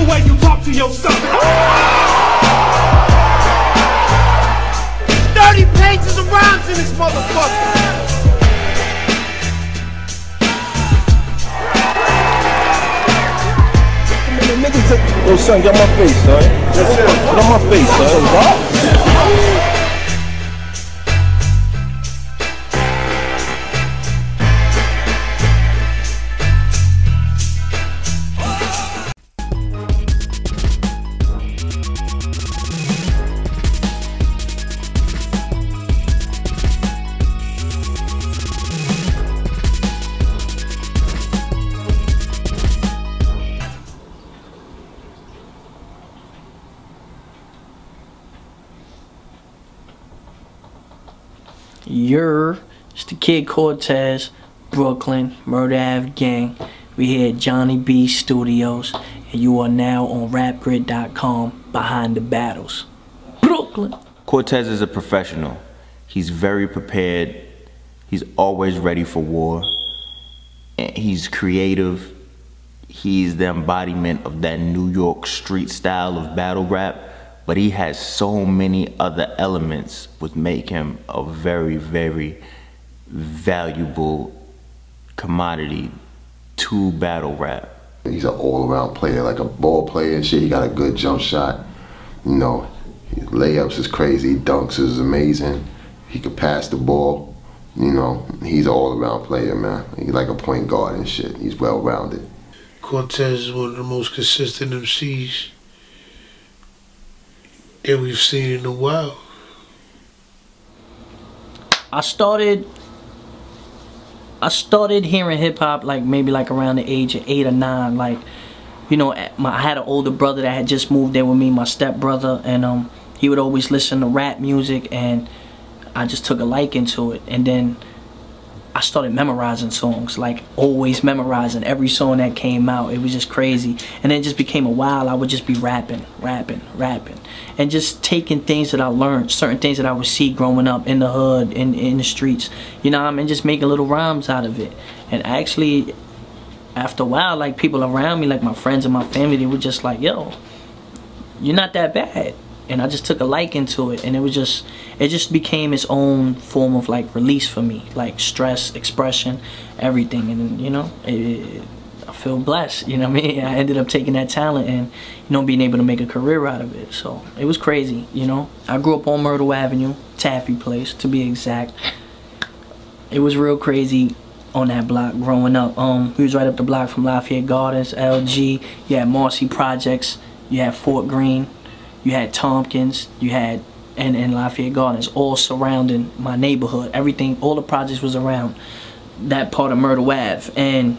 way you talk to your son. 30 pages of rhymes in this motherfucker. Niggas take, yo son, get on my face, son. Get on my face, son. It's the kid Cortez, Brooklyn, MURDA Ave gang. We here at Johnny B Studios, and you are now on rapgrid.com behind the battles. Brooklyn. Cortez is a professional. He's very prepared. He's always ready for war. And he's creative. He's the embodiment of that New York street style of battle rap. But he has so many other elements which make him a very, very valuable commodity to battle rap. He's an all-around player, like a ball player and shit. He got a good jump shot. You know, layups is crazy, dunks is amazing. He could pass the ball. You know, he's an all-around player, man. He's like a point guard and shit. He's well-rounded. Cortez is one of the most consistent MCs that we've seen in a while. I started hearing hip hop like maybe like around the age of 8 or 9. Like, you know, I had an older brother that had just moved in with me, my stepbrother, and he would always listen to rap music, and I just took a liking to it. And then I started memorizing songs, like always memorizing every song that came out. It was just crazy. And then it just became a while I would just be rapping, and just taking things that I learned, certain things that I would see growing up in the hood, in the streets, you know what I mean, just making little rhymes out of it. And actually, after a while, like people around me, like my friends and my family, they were just like, yo, you're not that bad. And I just took a liking to it, and it just became its own form of like release for me, like stress, expression, everything. And you know, I feel blessed, you know what I mean? I ended up taking that talent and, you know, being able to make a career out of it. So it was crazy, you know. I grew up on Myrtle Avenue, Taffy Place to be exact. It was real crazy on that block growing up. We was right up the block from Lafayette Gardens, LG. You had Marcy Projects, you had Fort Greene, you had Tompkins, you had and Lafayette Gardens, all surrounding my neighborhood. Everything, all the projects was around that part of Myrtle Ave, and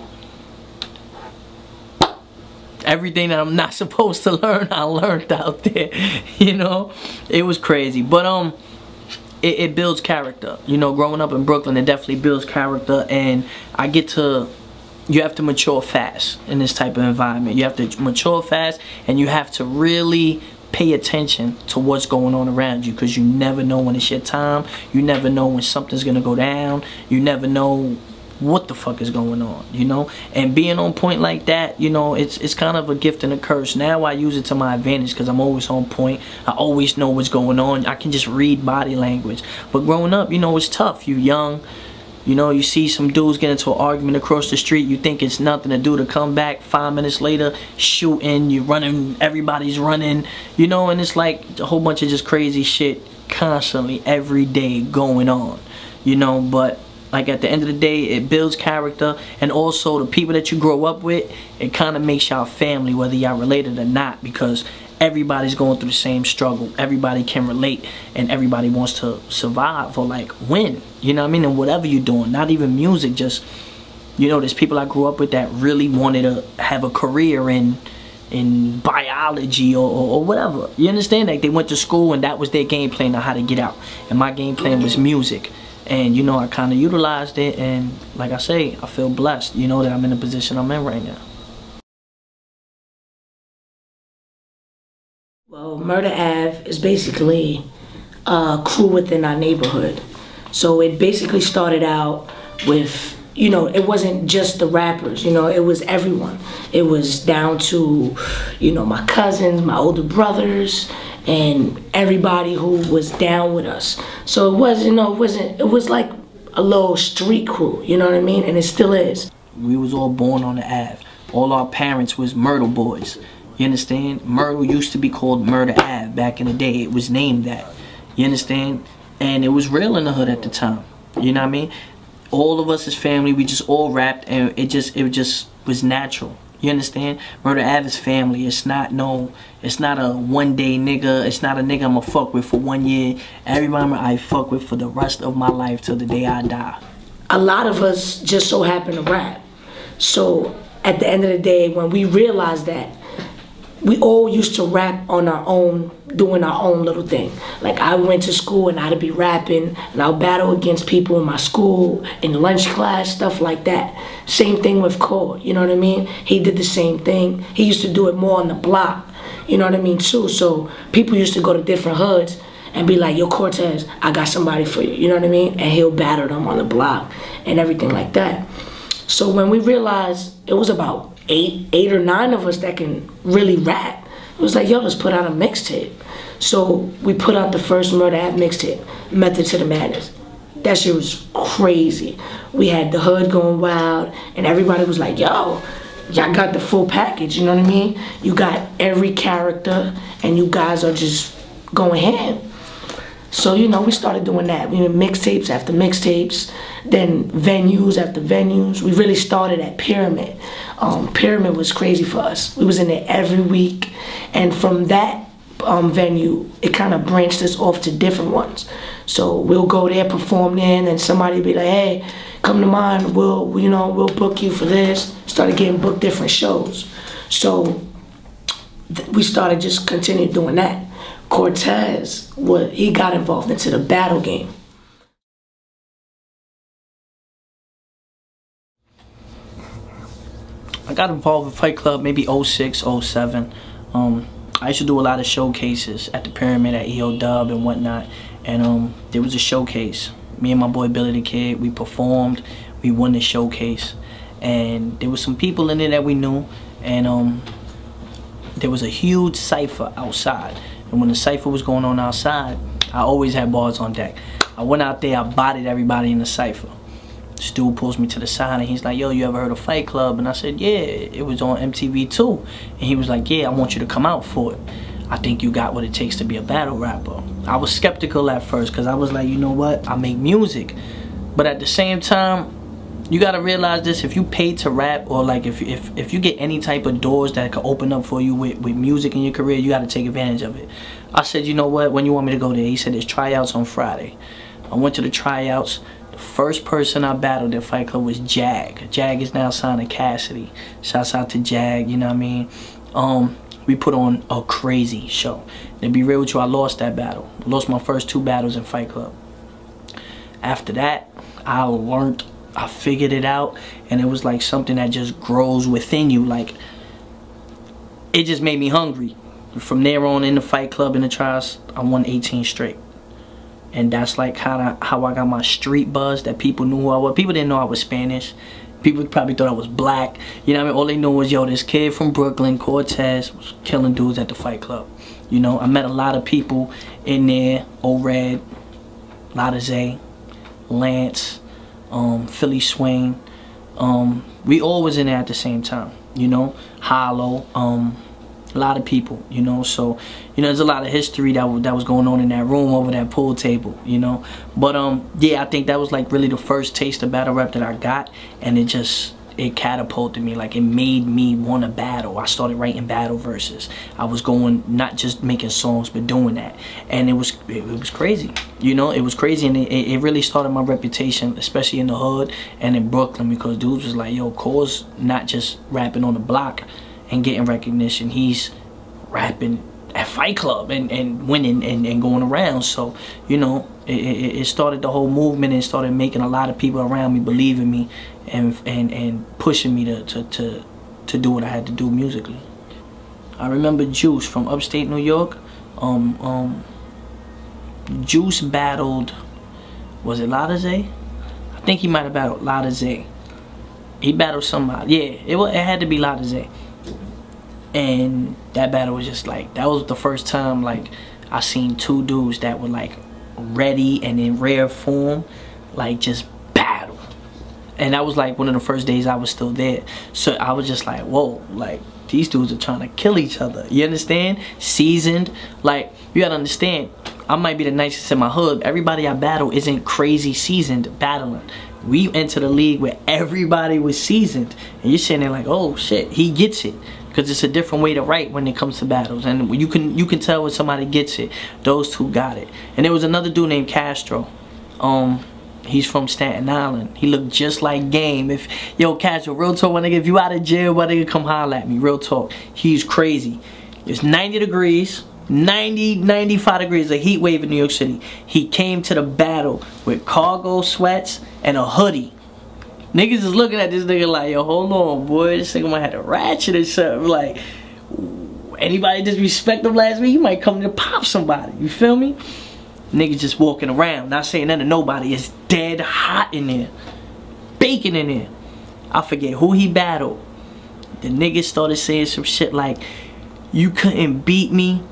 everything that I'm not supposed to learn, I learned out there. You know, it was crazy, but it builds character. You know, growing up in Brooklyn, it definitely builds character, and you have to mature fast in this type of environment. You have to mature fast, and you have to really pay attention to what's going on around you, because you never know when it's your time. You never know when something's gonna go down. You never know what the fuck is going on, you know. And being on point like that, you know, it's kind of a gift and a curse. Now I use it to my advantage because I'm always on point. I always know what's going on. I can just read body language. But growing up, you know, it's tough. You young. You know, you see some dudes get into an argument across the street, you think it's nothing to do, to come back 5 minutes later, shooting, you running, everybody's running, you know, and it's like a whole bunch of just crazy shit constantly, every day going on, you know. But like at the end of the day, it builds character, and also the people that you grow up with, it kind of makes y'all family, whether y'all related or not, because everybody's going through the same struggle. Everybody can relate, and everybody wants to survive or like win, you know what I mean? And whatever you're doing, not even music, just, you know, there's people I grew up with that really wanted to have a career in biology or whatever. You understand? Like they went to school and that was their game plan on how to get out. And my game plan was music. And you know, I kind of utilized it, and like I say, I feel blessed, you know, that I'm in the position I'm in right now. Well, MURDA Ave is basically a crew within our neighborhood. So it basically started out with, you know, it wasn't just the rappers, you know, it was everyone. It was down to, you know, my cousins, my older brothers, and everybody who was down with us. So it was, you know, it was like a little street crew, you know what I mean? And it still is. We was all born on the Ave. All our parents was Myrtle boys. You understand? Myrtle used to be called Murder Ave back in the day. It was named that. You understand? And it was real in the hood at the time. You know what I mean? All of us as family, we just all rapped, and it just was natural. You understand? Murder Ave is family. It's not a one-day nigga. It's not a nigga I'ma fuck with for 1 year. Everybody I fuck with for the rest of my life till the day I die. A lot of us just so happen to rap. So at the end of the day, when we realized that, we all used to rap on our own, doing our own little thing. Like I went to school and I'd be rapping and I'll battle against people in my school, in lunch class, stuff like that. Same thing with Cole, you know what I mean? He did the same thing. He used to do it more on the block, you know what I mean, too. So people used to go to different hoods and be like, yo, Cortez, I got somebody for you, you know what I mean? And he'll battle them on the block and everything like that. So when we realized it was about eight or nine of us that can really rap, it was like, yo, let's put out a mixtape. So we put out the first Murda Ave mixtape, Method to the Madness. That shit was crazy. We had the hood going wild, and everybody was like, yo, y'all got the full package, you know what I mean? You got every character, and you guys are just going ham. So, you know, we started doing that. We did mixtapes after mixtapes, then venues after venues. We really started at Pyramid. Pyramid was crazy for us. We was in there every week, and from that venue, it kind of branched us off to different ones. So we'll go there, perform there, and then somebody be like, hey, come to mine, we'll book you for this. Started getting booked different shows. So we started just continued doing that. Cortez, he got involved into the battle game. I got involved with Fight Klub maybe 06, 07. I used to do a lot of showcases at the Pyramid, at EO Dub and whatnot. And there was a showcase. Me and my boy Billy the Kid, we performed, we won the showcase. And there was some people in there that we knew. And there was a huge cypher outside. And when the cypher was going on outside, I always had bars on deck. I went out there, I bodied everybody in the cypher. This dude pulls me to the side and he's like, yo, you ever heard of Fight Klub? And I said, yeah, it was on MTV too. And he was like, yeah, I want you to come out for it. I think you got what it takes to be a battle rapper. I was skeptical at first because I was like, you know what, I make music. But at the same time, you gotta realize this, if you pay to rap, or like if you get any type of doors that could open up for you with music in your career, you gotta take advantage of it. I said, you know what, when you want me to go there? He said, there's tryouts on Friday. I went to the tryouts. The first person I battled at Fight Klub was Jag. Jag is now signed to Cassidy. Shouts out to Jag, you know what I mean? We put on a crazy show. To be real with you, I lost that battle. I lost my first 2 battles in Fight Klub. After that, I figured it out, and it was like something that just grows within you. Like, it just made me hungry. From there on in the Fight Klub, in the trials, I won 18 straight. And that's like how I got my street buzz, that people knew who I was. People didn't know I was Spanish. People probably thought I was black. You know what I mean? All they knew was, yo, this kid from Brooklyn, Cortez, was killing dudes at the Fight Klub. You know, I met a lot of people in there. O-Red, Lotta Zay, Lance, Philly Swain. We all was in there at the same time, you know. Hollow, a lot of people, you know. So, you know, there's a lot of history that was going on in that room over that pool table, you know. But yeah, I think that was like really the first taste of battle rap that I got, and it catapulted me. Like, it made me want to battle. I started writing battle verses. I was going, not just making songs, but doing that. And it was crazy. You know, it was crazy, and it really started my reputation, especially in the hood and in Brooklyn, because dudes was like, yo, Cole's not just rapping on the block and getting recognition. He's rapping at Fight Klub and winning and going around. So, you know, it started the whole movement, and started making a lot of people around me believe in me and pushing me to do what I had to do musically. I remember Juce from upstate New York. Juce battled, was it Lotta Zay? I think he might have battled Lotta Zay. He battled somebody. Yeah, it had to be Lionz. And that battle was just like, that was the first time like I seen two dudes that were like ready and in rare form, like just battle. And that was like one of the first days I was still there. So I was just like, whoa, like these dudes are trying to kill each other. You understand? Seasoned. Like, you gotta understand, I might be the nicest in my hood. Everybody I battle isn't crazy seasoned battling. We entered the league where everybody was seasoned. And you're sitting there like, oh shit, he gets it. Because it's a different way to write when it comes to battles. And you can tell when somebody gets it. Those two got it. And there was another dude named Castro. He's from Staten Island. He looked just like Game. Yo, Castro, real talk, my nigga, if you out of jail, my nigga, come holler at me. Real talk. He's crazy. It's 90 degrees. 95 degrees, a heat wave in New York City. He came to the battle with cargo sweats and a hoodie. Niggas is looking at this nigga like, yo, hold on, boy. This nigga might have a ratchet or something. Like, anybody disrespect him last week, he might come to pop somebody. You feel me? Niggas just walking around, not saying nothing to nobody. It's dead hot in there. Baking in there. I forget who he battled. The niggas started saying some shit like, you couldn't beat me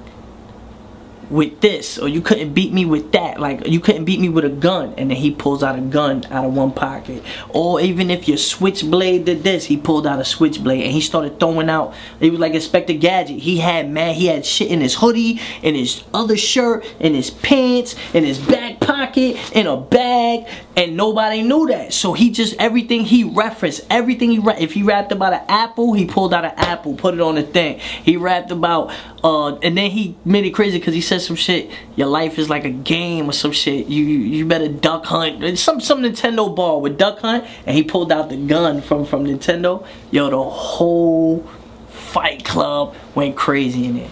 with this, or you couldn't beat me with that, like you couldn't beat me with a gun. And then he pulls out a gun out of one pocket. Or even if your switchblade did this, he pulled out a switchblade and he started throwing out, it was like Inspector Gadget. He had shit in his hoodie, in his other shirt, in his pants, in his back pocket, in a bag, and nobody knew that. So he just, everything he referenced, everything if he rapped about an apple, he pulled out an apple, put it on the thing. He rapped about and then he made it crazy because he said some shit, your life is like a game or some shit, you better duck hunt, some Nintendo ball with duck hunt, and he pulled out the gun from Nintendo. Yo, the whole Fight Club went crazy in it.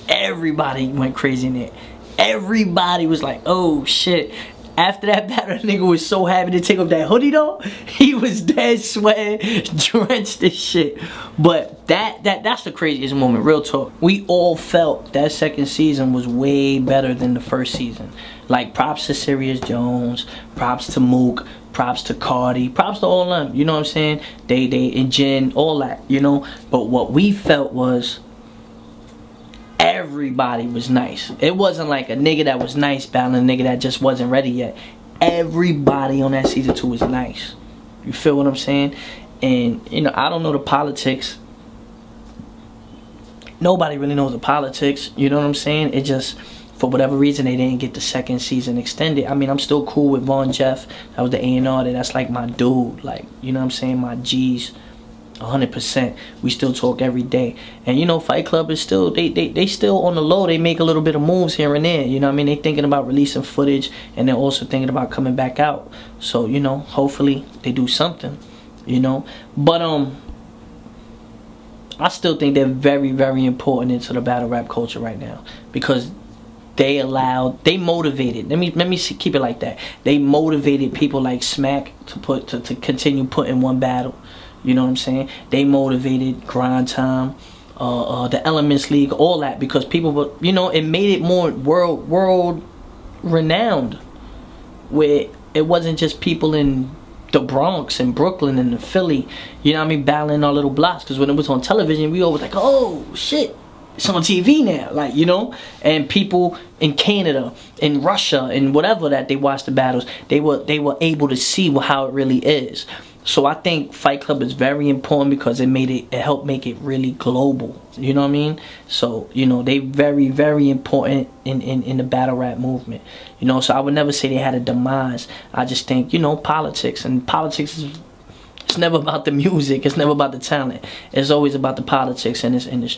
Everybody went crazy in it. Everybody was like, oh shit. After that battle, that nigga was so happy to take off that hoodie though. He was dead sweating, drenched and shit. But that's the craziest moment, real talk. We all felt that second season was way better than the first season. Like, props to Sirius Jones, props to Mook, props to Cardi, props to all of them, you know what I'm saying? They and Jen, all that, you know? But what we felt was, everybody was nice. It wasn't like a nigga that was nice battling a nigga that just wasn't ready yet. Everybody on that season 2 was nice. You feel what I'm saying? And, you know, I don't know the politics. Nobody really knows the politics. You know what I'm saying? It just, for whatever reason, they didn't get the second season extended. I mean, I'm still cool with Von Jeff. That was the A&R. That's like my dude. Like, you know what I'm saying? My G's. 100%. We still talk every day. And you know, Fight Klub is still, they still on the low. They make a little bit of moves here and there. You know what I mean? They thinking about releasing footage, and they're also thinking about coming back out. So, you know, hopefully they do something, you know. But I still think they're very, very important into the battle rap culture right now, because they motivated, let me keep it like that. They motivated people like Smack to continue putting one battle. You know what I'm saying? They motivated Grind Time, the Elements League, all that, because people were, you know, it made it more world renowned, where it wasn't just people in the Bronx and Brooklyn and the Philly, you know what I mean, battling our little blocks. Because when it was on television, we all was like, oh shit, it's on TV now, like, you know. And people in Canada, in Russia, and whatever that they watched the battles, they were able to see how it really is. So I think Fight Klub is very important because it helped make it really global. You know what I mean? So, you know, they very, very important in the battle rap movement. You know, so I would never say they had a demise. I just think, you know, politics. And politics is, it's never about the music. It's never about the talent. It's always about the politics in this industry.